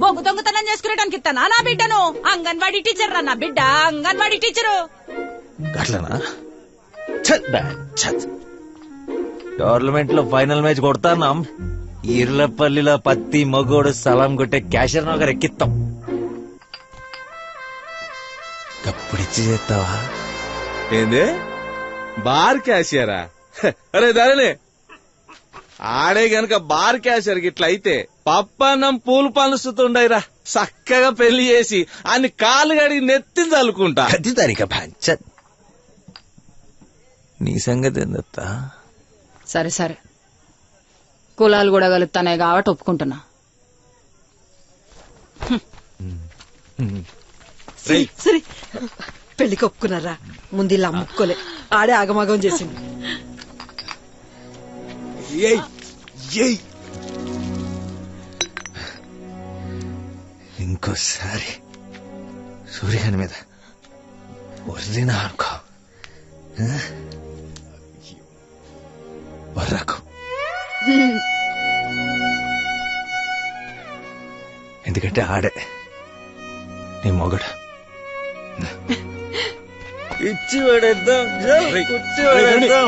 బొంగు దొంగతనం చేసుకునేటానికి ఇస్తానా నా బిడ్డను? అంగన్వాడీ టీచర్ రా నా బిడ్డ, అంగన్వాడీ టీచరు. అట్లనా? టోర్నమెంట్ లో ఫైనల్ మ్యాచ్ కొడతాన్నాం. ఈర్లపల్లిలో పత్తి మగోడు సలాం కొట్టే క్యాషర్ నగర్ ఎక్కిస్తాం. కప్పుడిచ్చి చేస్తావా? ఏంది బార్ క్యాషియరా? అరే దానినే ఆడే గనక బార్ క్యాషియర్ గిట్ల అయితే పప్పన్నం పూలు పనుస్తుండయిరా. చక్కగా పెళ్లి చేసి అన్ని కాళ్ళు గడిగి నెత్తిని చల్లుకుంటా. అది దానిక పంచ. నీ సంగతి ఏందత్తా? సరే సరే, కులాలు కూడా కలుస్తానే కాబట్టి ఒప్పుకుంటున్నా. సరే పెళ్లికి ఒప్పుకున్నారా? ముందు ఇలా అమ్ముకోలే, ఆడే ఆగమాగం చేసింది. ఇంకోసారి సూర్యగాని మీద వరినా అనుకో, వర్రకు. ఎందుకంటే ఆడే నీ మొగడు. ఇచ్చి పడేద్దాం, ఇచ్చి పడేద్దాం.